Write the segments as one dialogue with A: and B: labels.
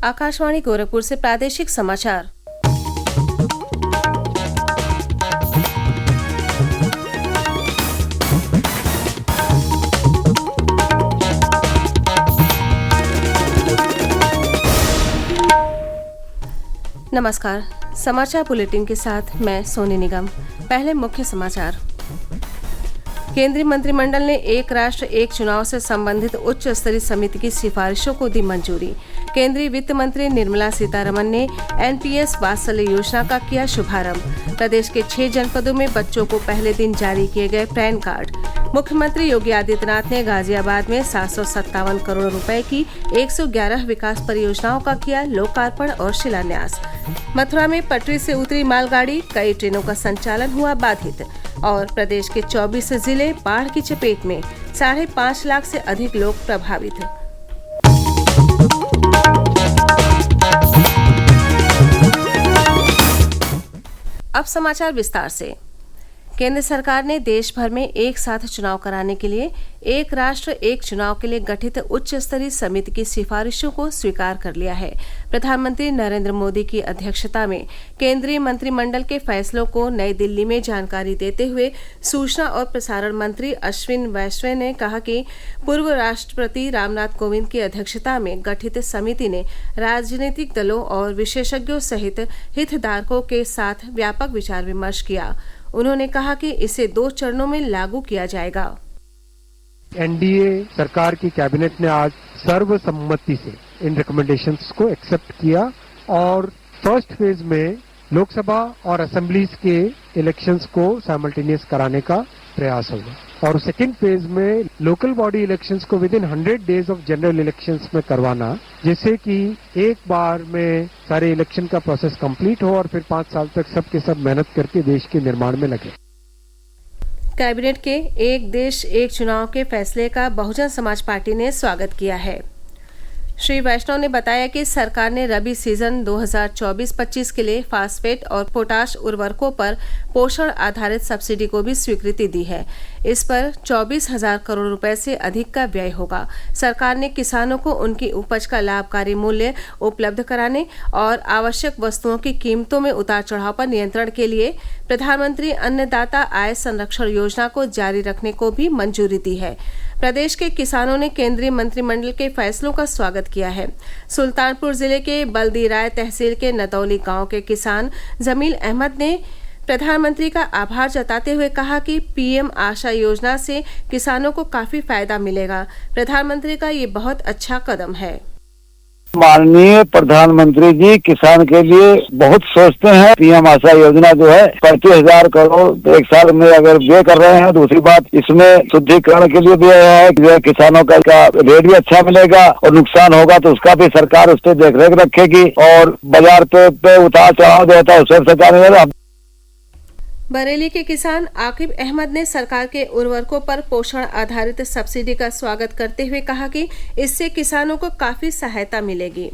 A: आकाशवाणी गोरखपुर से प्रादेशिक समाचार। नमस्कार, समाचार बुलेटिन के साथ मैं सोनी निगम। पहले मुख्य समाचार। केंद्रीय मंत्रिमंडल ने एक राष्ट्र एक चुनाव से संबंधित उच्च स्तरीय समिति की सिफारिशों को दी मंजूरी। केंद्रीय वित्त मंत्री निर्मला सीतारमण ने एनपीएस वात्सल्य योजना का किया शुभारंभ। प्रदेश के 6 जनपदों में बच्चों को पहले दिन जारी किए गए पैन कार्ड। मुख्यमंत्री योगी आदित्यनाथ ने गाजियाबाद में 757 करोड़ रुपए की 111 विकास परियोजनाओं का किया लोकार्पण और शिलान्यास। मथुरा में पटरी से उतरी मालगाड़ी, कई ट्रेनों का संचालन हुआ बाधित। और प्रदेश के 24 जिले बाढ़ की चपेट में, 5.5 लाख से अधिक लोग प्रभावित। अब समाचार विस्तार से। केंद्र सरकार ने देश भर में एक साथ चुनाव कराने के लिए एक राष्ट्र एक चुनाव के लिए गठित उच्च स्तरीय समिति की सिफारिशों को स्वीकार कर लिया है। प्रधानमंत्री नरेंद्र मोदी की अध्यक्षता में केंद्रीय मंत्रिमंडल के फैसलों को नई दिल्ली में जानकारी देते हुए सूचना और प्रसारण मंत्री अश्विनी वैष्णव ने कहा कि पूर्व राष्ट्रपति रामनाथ कोविंद की अध्यक्षता में गठित समिति ने राजनीतिक दलों और विशेषज्ञों सहित हितधारकों के साथ व्यापक विचार विमर्श किया। उन्होंने कहा कि इसे 2 चरणों में लागू किया जाएगा।
B: एनडीए सरकार की कैबिनेट ने आज सर्वसम्मति से इन रिकमेंडेशंस को एक्सेप्ट किया और फर्स्ट फेज में लोकसभा और असेंबलीज के इलेक्शंस को साइमल्टेनियस कराने का प्रयास होगा और सेकेंड फेज में लोकल बॉडी इलेक्शंस को with in 100 days of general elections में करवाना, जिससे कि एक बार में सारे इलेक्शन का प्रोसेस कंप्लीट हो और फिर 5 साल तक सब के सब मेहनत करके देश के निर्माण में लगे।
A: कैबिनेट के एक देश एक चुनाव के फैसले का बहुजन समाज पार्टी ने स्वागत किया है। श्री वैष्णव ने बताया कि सरकार ने रबी सीजन 2024-25 के लिए फास्फेट और पोटाश उर्वरकों पर पोषण आधारित सब्सिडी को भी स्वीकृति दी है। इस पर 24,000 करोड़ रुपए से अधिक का व्यय होगा। सरकार ने किसानों को उनकी उपज का लाभकारी मूल्य उपलब्ध कराने और आवश्यक वस्तुओं की कीमतों में उतार चढ़ाव पर नियंत्रण के लिए प्रधानमंत्री अन्नदाता आय संरक्षण योजना को जारी रखने को भी मंजूरी दी है। प्रदेश के किसानों ने केंद्रीय मंत्रिमंडल के फैसलों का स्वागत किया है। सुल्तानपुर जिले के बल्दी राय तहसील के नतौली गांव के किसान जमील अहमद ने प्रधानमंत्री का आभार जताते हुए कहा कि पीएम आशा योजना से किसानों को काफी फायदा मिलेगा। प्रधानमंत्री का ये बहुत अच्छा कदम है।
C: माननीय प्रधानमंत्री जी किसान के लिए बहुत सोचते हैं। पीएम आशा योजना जो है 35,000 करोड़ एक साल में अगर व्यय कर रहे हैं। दूसरी बात, इसमें शुद्धिकरण के लिए भी है कि किसानों का रेट भी अच्छा मिलेगा और नुकसान होगा तो उसका भी सरकार उस पर देखरेख रखेगी और बाजार पे उतार चढ़ाव जो होता है उससे सरकार नहीं।
A: बरेली के किसान आकिब अहमद ने सरकार के उर्वरकों पर पोषण आधारित सब्सिडी का स्वागत करते हुए कहा कि इससे किसानों को काफी सहायता मिलेगी।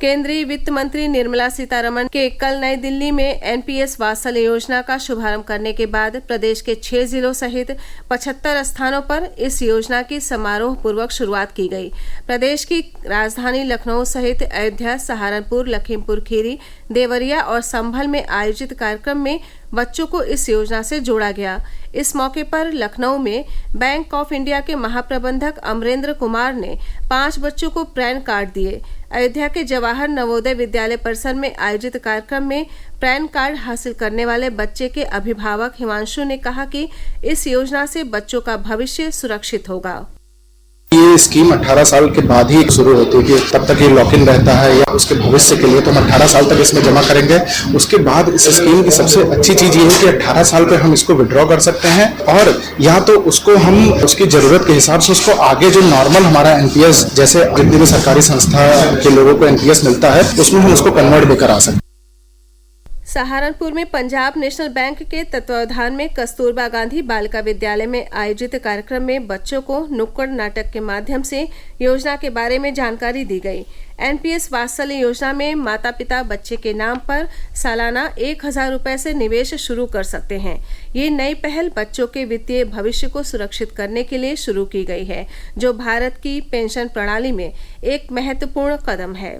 A: केंद्रीय वित्त मंत्री निर्मला सीतारमण के कल नई दिल्ली में एनपीएस वात्सल्य योजना का शुभारंभ करने के बाद प्रदेश के 6 जिलों सहित 75 स्थानों पर इस योजना की समारोह पूर्वक शुरुआत की गई। प्रदेश की राजधानी लखनऊ सहित अयोध्या, सहारनपुर, लखीमपुर खीरी, देवरिया और संभल में आयोजित कार्यक्रम में बच्चों को इस योजना से जोड़ा गया। इस मौके पर लखनऊ में बैंक ऑफ इंडिया के महाप्रबंधक अमरेंद्र कुमार ने 5 बच्चों को पैन कार्ड दिए। अयोध्या के जवाहर नवोदय विद्यालय परिसर में आयोजित कार्यक्रम में पैन कार्ड हासिल करने वाले बच्चे के अभिभावक हिमांशु ने कहा कि इस योजना से बच्चों का भविष्य सुरक्षित होगा।
D: ये स्कीम 18 साल के बाद ही शुरू होती है कि तब तक ये लॉक इन रहता है या उसके भविष्य के लिए तो हम 18 साल तक इसमें जमा करेंगे। उसके बाद इस स्कीम की सबसे अच्छी चीज ये है कि 18 साल पे हम इसको विड्रॉ कर सकते हैं और या तो उसको हम उसकी जरूरत के हिसाब से उसको आगे जो नॉर्मल हमारा एनपीएस जैसे जितनी भी सरकारी संस्था के लोगों को एनपीएस मिलता है उसमें हम उसको कन्वर्ट भी करा सकते हैं।
A: सहारनपुर में पंजाब नेशनल बैंक के तत्वावधान में कस्तूरबा गांधी बालिका विद्यालय में आयोजित कार्यक्रम में बच्चों को नुक्कड़ नाटक के माध्यम से योजना के बारे में जानकारी दी गई। एनपीएस वात्सल्य योजना में माता पिता बच्चे के नाम पर सालाना 1,000 रुपए से निवेश शुरू कर सकते हैं। ये नई पहल बच्चों के वित्तीय भविष्य को सुरक्षित करने के लिए शुरू की गई है, जो भारत की पेंशन प्रणाली में एक महत्वपूर्ण कदम है।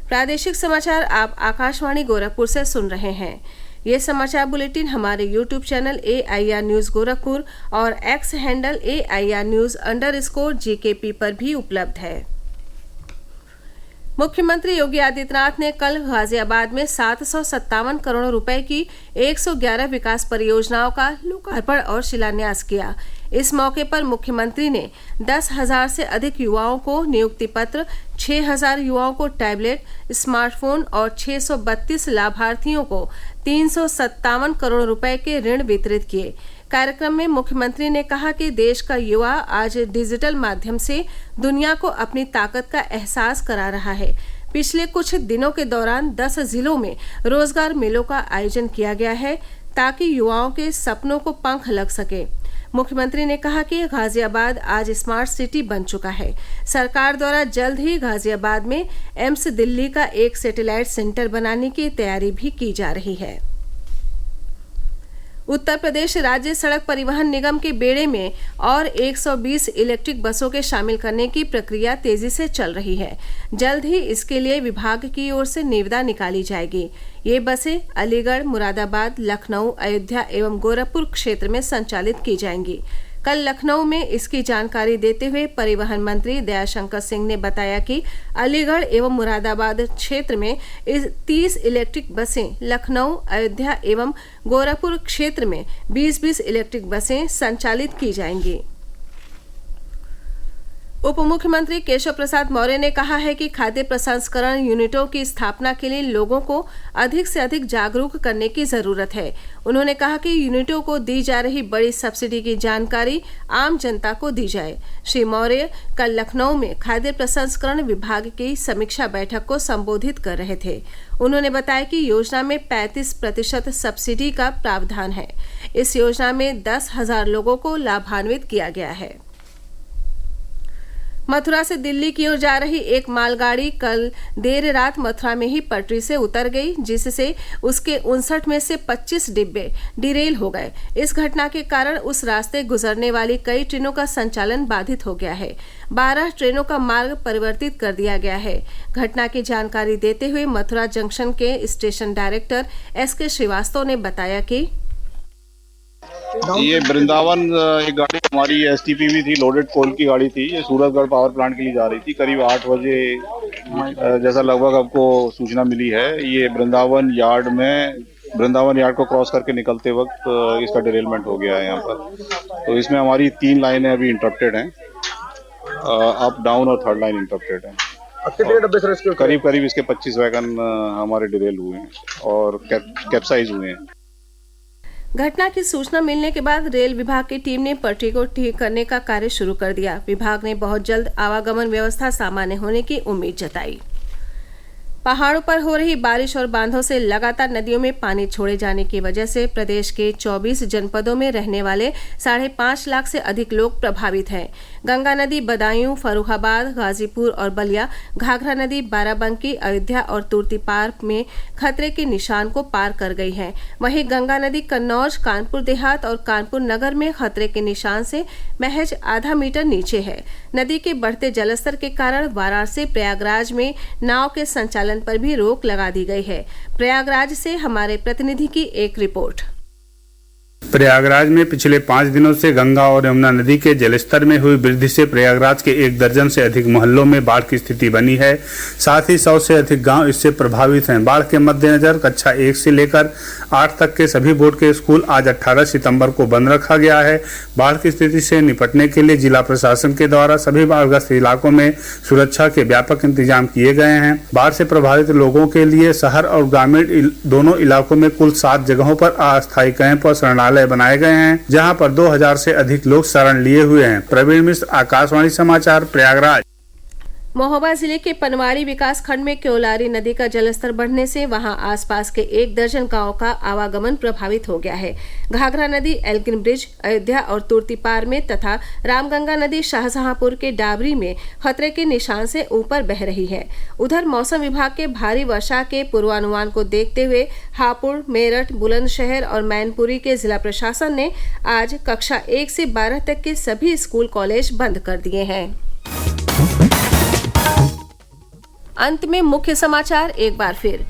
A: प्रादेशिक समाचार आप आकाशवाणी गोरखपुर से सुन रहे हैं। ये समाचार बुलेटिन हमारे YouTube channel AIR news Gorakhpur और X हैंडल AIR न्यूज़_GKP पर भी उपलब्ध है। मुख्यमंत्री योगी आदित्यनाथ ने कल गाजियाबाद में 757 करोड़ रुपए की 111 विकास परियोजनाओं का लोकार्पण और शिलान्यास किया। इस मौके पर मुख्यमंत्री ने 10,000 से अधिक युवाओं को नियुक्ति पत्र, 6,000 युवाओं को टैबलेट, स्मार्टफोन और 632 लाभार्थियों को 357 करोड़ रुपए के ऋण वितरित किए। कार्यक्रम में मुख्यमंत्री ने कहा कि देश का युवा आज डिजिटल माध्यम से दुनिया को अपनी ताकत का एहसास करा रहा है। पिछले कुछ दिनों के दौरान 10 जिलों में रोजगार मेलों का आयोजन किया गया है ताकि युवाओं के सपनों को पंख लग सके। मुख्यमंत्री ने कहा कि गाजियाबाद आज स्मार्ट सिटी बन चुका है। सरकार द्वारा जल्द ही गाजियाबाद में एम्स दिल्ली का एक सैटेलाइट सेंटर बनाने की तैयारी भी की जा रही है। उत्तर प्रदेश राज्य सड़क परिवहन निगम के बेड़े में और 120 इलेक्ट्रिक बसों के शामिल करने की प्रक्रिया तेजी से चल रही है। जल्द ही इसके लिए विभाग की ओर से निविदा निकाली जाएगी। ये बसें अलीगढ़, मुरादाबाद, लखनऊ, अयोध्या एवं गोरखपुर क्षेत्र में संचालित की जाएंगी। कल लखनऊ में इसकी जानकारी देते हुए परिवहन मंत्री दयाशंकर सिंह ने बताया कि अलीगढ़ एवं मुरादाबाद क्षेत्र में 30 इलेक्ट्रिक बसें, लखनऊ, अयोध्या एवं गोरखपुर क्षेत्र में 20-20 इलेक्ट्रिक बसें संचालित की जाएंगी। उप मुख्यमंत्री केशव प्रसाद मौर्य ने कहा है कि खाद्य प्रसंस्करण यूनिटों की स्थापना के लिए लोगों को अधिक से अधिक जागरूक करने की जरूरत है। उन्होंने कहा कि यूनिटों को दी जा रही बड़ी सब्सिडी की जानकारी आम जनता को दी जाए। श्री मौर्य कल लखनऊ में खाद्य प्रसंस्करण विभाग की समीक्षा बैठक को संबोधित कर रहे थे। उन्होंने बताया कि योजना में 35% सब्सिडी का प्रावधान है। इस योजना में 10,000 लोगों को लाभान्वित किया गया है। मथुरा से दिल्ली की ओर जा रही एक मालगाड़ी कल देर रात मथुरा में ही पटरी से उतर गई, जिससे उसके 59 में से 25 डिब्बे डिरेल हो गए। इस घटना के कारण उस रास्ते गुजरने वाली कई ट्रेनों का संचालन बाधित हो गया है। 12 ट्रेनों का मार्ग परिवर्तित कर दिया गया है। घटना की जानकारी देते हुए मथुरा जंक्शन के स्टेशन डायरेक्टर SK श्रीवास्तव ने बताया कि
E: ये वृंदावन एक गाड़ी हमारी STPV थी, लोडेड कोल की गाड़ी थी। ये सूरतगढ़ पावर प्लांट के लिए जा रही थी। करीब 8 बजे जैसा लगभग आपको सूचना मिली है। ये वृंदावन यार्ड को क्रॉस करके निकलते वक्त इसका डिरेलमेंट हो गया है यहाँ पर। तो इसमें हमारी 3 लाइनें अभी इंटरप्टेड हैं, अप डाउन और थर्ड लाइन इंटरप्टेड है। कितने डब्बे सर इसके? करीब इसके 25 वैगन हमारे डिरेल हुए हैं और कैप्साइज हुए हैं।
A: घटना की सूचना मिलने के बाद रेल विभाग की टीम ने पटरी को ठीक करने का कार्य शुरू कर दिया। विभाग ने बहुत जल्द आवागमन व्यवस्था सामान्य होने की उम्मीद जताई। पहाड़ों पर हो रही बारिश और बांधों से लगातार नदियों में पानी छोड़े जाने की वजह से प्रदेश के 24 जनपदों में रहने वाले 5.5 लाख से अधिक लोग प्रभावित हैं। गंगा नदी बदायूं, फर्रुखाबाद, गाजीपुर और बलिया, घाघरा नदी बाराबंकी, अयोध्या और तुर्तीपार में खतरे के निशान को पार कर गई है। वहीं गंगा नदी कन्नौज, कानपुर देहात और कानपुर नगर में खतरे के निशान से महज आधा मीटर नीचे है। नदी के बढ़ते जलस्तर के कारण वाराणसी, प्रयागराज में नाव के संचालन पर भी रोक लगा दी गई है। प्रयागराज से हमारे प्रतिनिधि की एक रिपोर्ट।
F: प्रयागराज में पिछले 5 दिनों से गंगा और यमुना नदी के जलस्तर में हुई वृद्धि से प्रयागराज के 1 दर्जन से अधिक मोहल्लों में बाढ़ की स्थिति बनी है। साथ ही 100 से अधिक गांव इससे प्रभावित हैं। बाढ़ के मद्देनजर कक्षा 1 से लेकर 8 तक के सभी बोर्ड के स्कूल आज 18 सितंबर को बंद रखा गया है। बाढ़ की स्थिति से निपटने के लिए जिला प्रशासन के द्वारा सभी बाढ़ग्रस्त इलाकों में सुरक्षा के व्यापक इंतजाम किए गए हैं। बाढ़ से प्रभावित लोगों के लिए शहर और ग्रामीण दोनों इलाकों में कुल 7 जगहों पर अस्थायी कैंप और शरणालय बनाए गए हैं, जहां पर 2000 से अधिक लोग शरण लिए हुए हैं। प्रवीण मिश्र, आकाशवाणी समाचार, प्रयागराज।
A: महोबा जिले के पनवाड़ी विकास खंड में क्योलारी नदी का जलस्तर बढ़ने से वहां आसपास के 1 दर्जन गांव का आवागमन प्रभावित हो गया है। घाघरा नदी एल्गिन ब्रिज, अयोध्या और तुर्तीपार में तथा रामगंगा नदी शाहजहांपुर के डाबरी में खतरे के निशान से ऊपर बह रही है। उधर मौसम विभाग के भारी वर्षा के पूर्वानुमान को देखते हुए हापुड़, मेरठ, बुलंदशहर और मैनपुरी के जिला प्रशासन ने आज कक्षा 1 से 12 तक के सभी स्कूल कॉलेज बंद कर दिए हैं। अंत में मुख्य समाचार एक बार फिर।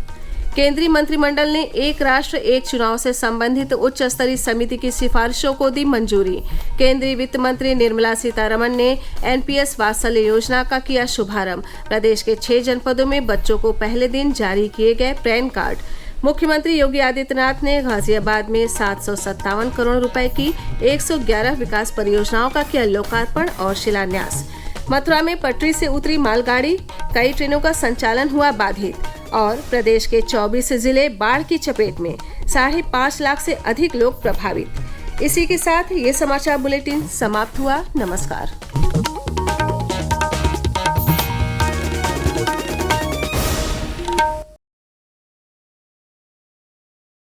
A: केंद्रीय मंत्रिमंडल ने एक राष्ट्र एक चुनाव से संबंधित उच्च स्तरीय समिति की सिफारिशों को दी मंजूरी। केंद्रीय वित्त मंत्री निर्मला सीतारमण ने एनपीएस वात्सल्य योजना का किया शुभारंभ। प्रदेश के 6 जनपदों में बच्चों को पहले दिन जारी किए गए पैन कार्ड। मुख्यमंत्री योगी आदित्यनाथ ने गाजियाबाद में 757 करोड़ रुपए की 111 विकास परियोजनाओं का किया लोकार्पण और शिलान्यास। मथुरा में पटरी से उतरी मालगाड़ी, कई ट्रेनों का संचालन हुआ बाधित। और प्रदेश के 24 जिले बाढ़ की चपेट में, 5.5 लाख से अधिक लोग प्रभावित। इसी के साथ ये समाचार बुलेटिन समाप्त हुआ। नमस्कार।